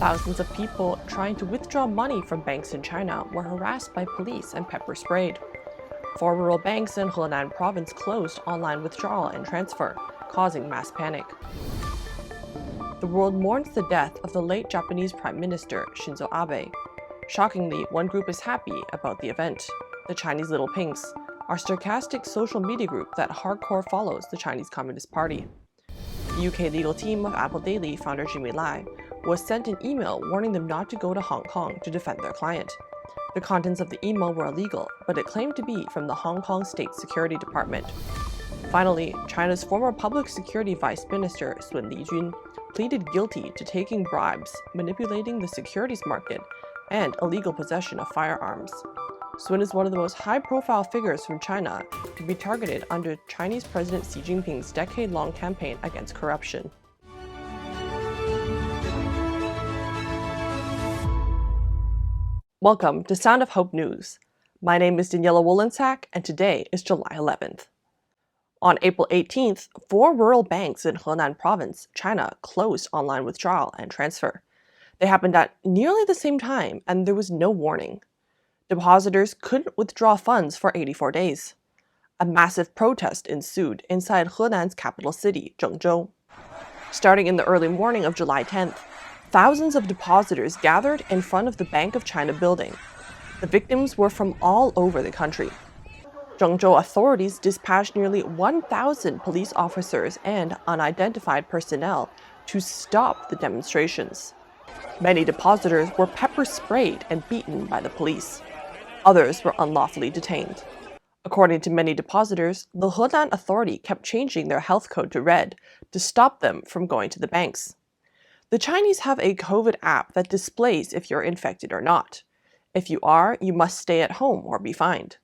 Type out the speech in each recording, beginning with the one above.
Thousands of people trying to withdraw money from banks in China were harassed by police and pepper sprayed. 4 rural banks in Henan province closed online withdrawal and transfer, causing mass panic. The world mourns the death of the late Japanese Prime Minister Shinzo Abe. Shockingly, one group is happy about the event. The Chinese Little Pinks, our sarcastic social media group that hardcore follows the Chinese Communist Party. The UK legal team of Apple Daily founder Jimmy Lai was sent an email warning them not to go to Hong Kong to defend their client. The contents of the email were illegal, but it claimed to be from the Hong Kong State Security Department. Finally, China's former Public Security Vice Minister Sun Lijun pleaded guilty to taking bribes, manipulating the securities market, and illegal possession of firearms. Sun is one of the most high-profile figures from China to be targeted under Chinese President Xi Jinping's decade-long campaign against corruption. Welcome to Sound of Hope News. My name is Daniela Wolensack, and today is July 11th. On April 18th, 4 rural banks in Henan province, China, closed online withdrawal and transfer. They happened at nearly the same time, and there was no warning. Depositors couldn't withdraw funds for 84 days. A massive protest ensued inside Henan's capital city, Zhengcai. Starting in the early morning of July 10th, thousands of depositors gathered in front of the Bank of China building. The victims were from all over the country. Zhengzhou authorities dispatched nearly 1,000 police officers and unidentified personnel to stop the demonstrations. Many depositors were pepper sprayed and beaten by the police. Others were unlawfully detained. According to many depositors, the Henan authority kept changing their health code to red to stop them from going to the banks. The Chinese have a COVID app that displays if you're infected or not. If you are, you must stay at home or be fined.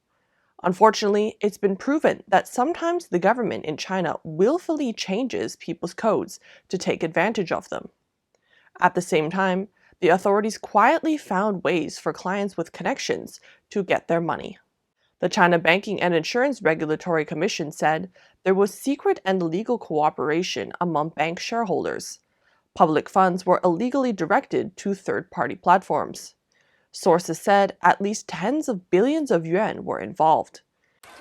Unfortunately, it's been proven that sometimes the government in China willfully changes people's codes to take advantage of them. At the same time, the authorities quietly found ways for clients with connections to get their money. The China Banking and Insurance Regulatory Commission said there was secret and illegal cooperation among bank shareholders. Public funds were illegally directed to third-party platforms. Sources said at least tens of billions of yuan were involved.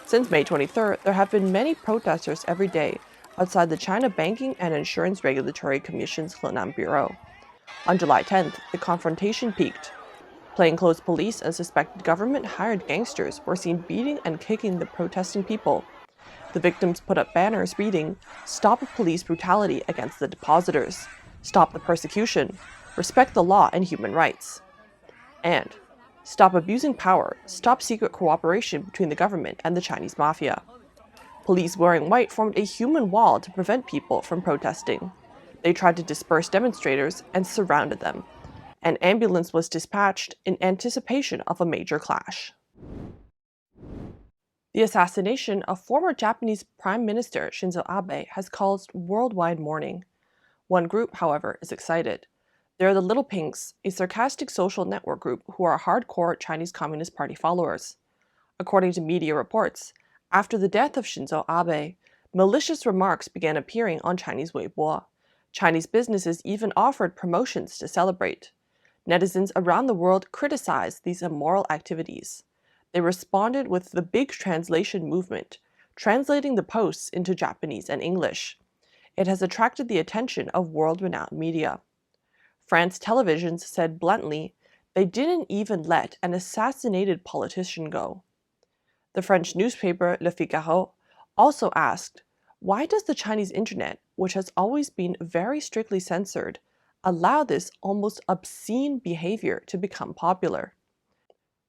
Since May 23rd, there have been many protesters every day outside the China Banking and Insurance Regulatory Commission's Henan Bureau. On July 10th, the confrontation peaked. Plainclothes police and suspected government-hired gangsters were seen beating and kicking the protesting people. The victims put up banners reading, "Stop police brutality against the depositors," "Stop the persecution," "Respect the law and human rights," and "Stop abusing power, stop secret cooperation between the government and the Chinese mafia." Police wearing white formed a human wall to prevent people from protesting. They tried to disperse demonstrators and surrounded them. An ambulance was dispatched in anticipation of a major clash. The assassination of former Japanese Prime Minister Shinzo Abe has caused worldwide mourning. One group, however, is excited. They're the Little Pinks, a sarcastic social network group who are hardcore Chinese Communist Party followers. According to media reports, after the death of Shinzo Abe, malicious remarks began appearing on Chinese Weibo. Chinese businesses even offered promotions to celebrate. Netizens around the world criticized these immoral activities. They responded with the big translation movement, translating the posts into Japanese and English. It has attracted the attention of world-renowned media. France televisions said bluntly, they didn't even let an assassinated politician go. The French newspaper Le Figaro also asked, why does the Chinese internet, which has always been very strictly censored, allow this almost obscene behavior to become popular?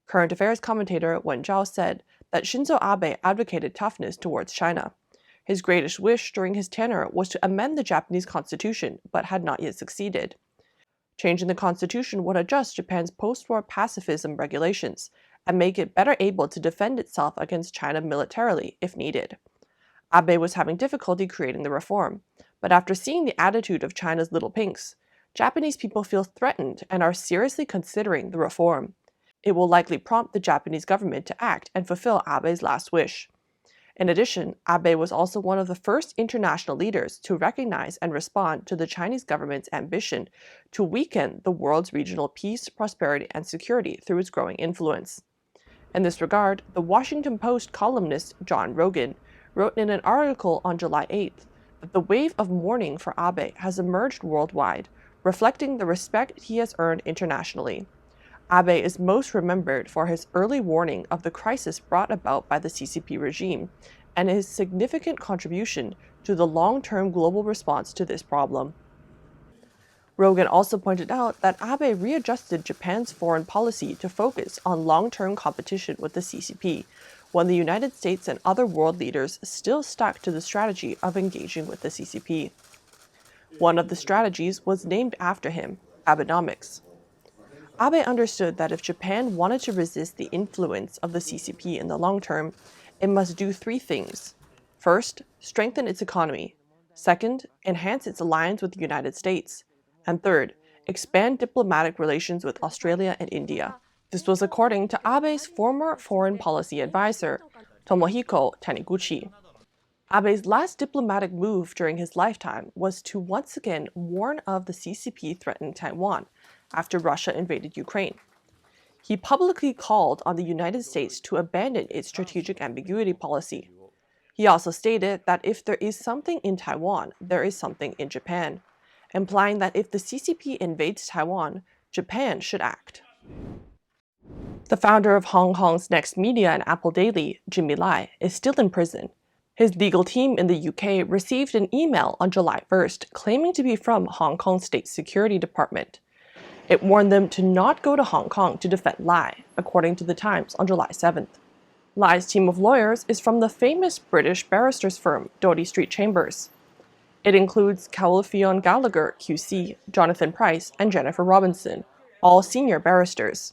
Current affairs commentator Wen Zhao said that Shinzo Abe advocated toughness towards China. His greatest wish during his tenure was to amend the Japanese constitution, but had not yet succeeded. Changing the constitution would adjust Japan's post-war pacifism regulations and make it better able to defend itself against China militarily if needed. Abe was having difficulty creating the reform, but after seeing the attitude of China's Little Pinks, Japanese people feel threatened and are seriously considering the reform. It will likely prompt the Japanese government to act and fulfill Abe's last wish. In addition, Abe was also one of the first international leaders to recognize and respond to the Chinese government's ambition to weaken the world's regional peace, prosperity, and security through its growing influence. In this regard, the Washington Post columnist John Rogan wrote in an article on July 8th that the wave of mourning for Abe has emerged worldwide, reflecting the respect he has earned internationally. Abe is most remembered for his early warning of the crisis brought about by the CCP regime and his significant contribution to the long-term global response to this problem. Rogan also pointed out that Abe readjusted Japan's foreign policy to focus on long-term competition with the CCP, when the United States and other world leaders still stuck to the strategy of engaging with the CCP. One of the strategies was named after him, Abenomics. Abe understood that if Japan wanted to resist the influence of the CCP in the long term, it must do three things. First, strengthen its economy. Second, enhance its alliance with the United States. And third, expand diplomatic relations with Australia and India. This was according to Abe's former foreign policy advisor, Tomohiko Taniguchi. Abe's last diplomatic move during his lifetime was to once again warn of the CCP threatening Taiwan after Russia invaded Ukraine. He publicly called on the United States to abandon its strategic ambiguity policy. He also stated that if there is something in Taiwan, there is something in Japan, implying that if the CCP invades Taiwan, Japan should act. The founder of Hong Kong's Next Media and Apple Daily, Jimmy Lai, is still in prison. His legal team in the UK received an email on July 1st claiming to be from Hong Kong State Security Department. It warned them to not go to Hong Kong to defend Lai, according to The Times on July 7th. Lai's team of lawyers is from the famous British barristers firm Doughty Street Chambers. It includes Cowell Gallagher, QC, Jonathan Price, and Jennifer Robinson, all senior barristers.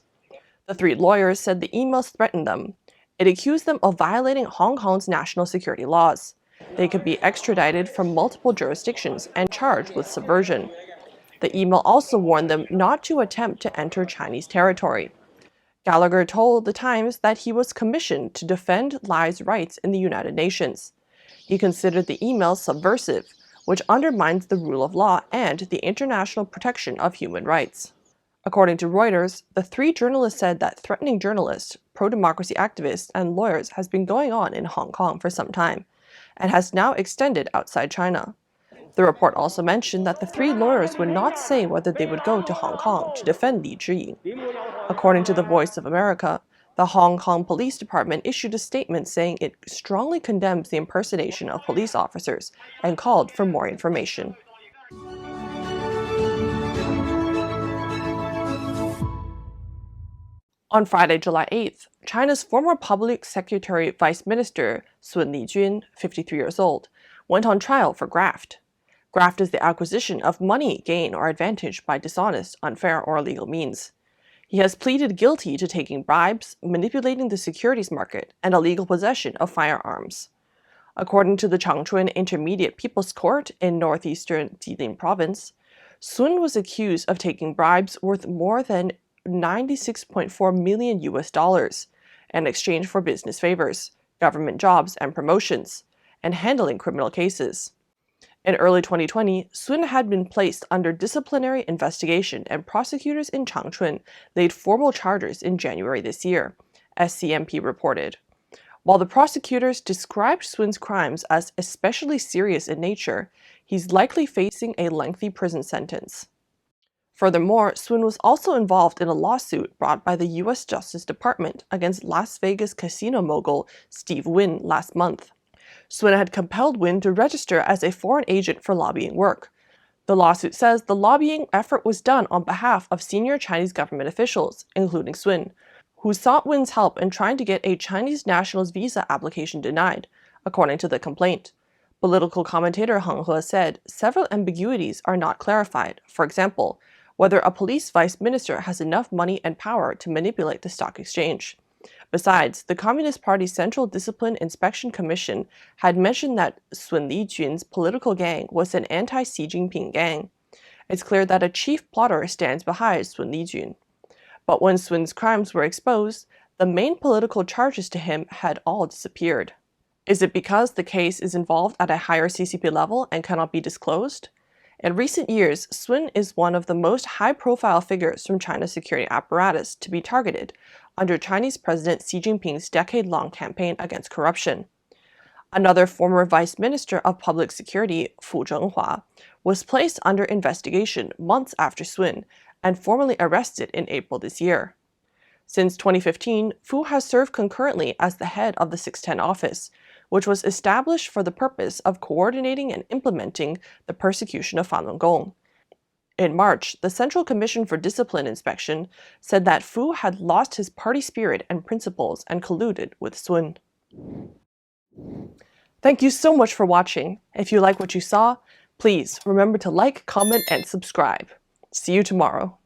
The three lawyers said the emails threatened them. It accused them of violating Hong Kong's national security laws. They could be extradited from multiple jurisdictions and charged with subversion. The email also warned them not to attempt to enter Chinese territory. Gallagher told The Times that he was commissioned to defend Lai's rights in the United Nations. He considered the email subversive, which undermines the rule of law and the international protection of human rights. According to Reuters, the three journalists said that threatening journalists, pro-democracy activists, and lawyers has been going on in Hong Kong for some time, and has now extended outside China. The report also mentioned that the three lawyers would not say whether they would go to Hong Kong to defend Li Zhiying. According to the Voice of America, the Hong Kong Police Department issued a statement saying it strongly condemns the impersonation of police officers and called for more information. On Friday, July 8th, China's former Public Secretary Vice Minister Sun Lijun, 53 years old, went on trial for graft. Graft is the acquisition of money, gain, or advantage by dishonest, unfair, or illegal means. He has pleaded guilty to taking bribes, manipulating the securities market, and illegal possession of firearms. According to the Changchun Intermediate People's Court in northeastern Jilin Province, Sun was accused of taking bribes worth more than $96.4 million in exchange for business favors, government jobs and promotions, and handling criminal cases. In early 2020, Sun had been placed under disciplinary investigation, and prosecutors in Changchun laid formal charges in January this year, SCMP reported. While the prosecutors described Sun's crimes as especially serious in nature, he's likely facing a lengthy prison sentence. Furthermore, Sun was also involved in a lawsuit brought by the U.S. Justice Department against Las Vegas casino mogul Steve Wynn last month. Sun had compelled Wynn to register as a foreign agent for lobbying work. The lawsuit says the lobbying effort was done on behalf of senior Chinese government officials, including Sun, who sought Wynn's help in trying to get a Chinese national's visa application denied, according to the complaint. Political commentator Heng He said several ambiguities are not clarified. For example, whether a police vice minister has enough money and power to manipulate the stock exchange. Besides, the Communist Party's Central Discipline Inspection Commission had mentioned that Sun Lijun's political gang was an anti-Xi Jinping gang. It's clear that a chief plotter stands behind Sun Lijun. But when Sun's crimes were exposed, the main political charges to him had all disappeared. Is it because the case is involved at a higher CCP level and cannot be disclosed? In recent years, Sun is one of the most high-profile figures from China's security apparatus to be targeted under Chinese President Xi Jinping's decade-long campaign against corruption. Another former Vice Minister of Public Security, Fu Zhenghua, was placed under investigation months after Sun and formally arrested in April this year. Since 2015, Fu has served concurrently as the head of the 610 office, which was established for the purpose of coordinating and implementing the persecution of Falun Gong. In March, the Central Commission for Discipline Inspection said that Fu had lost his party spirit and principles and colluded with Sun. Thank you so much for watching. If you like what you saw, please remember to like, comment, and subscribe. See you tomorrow.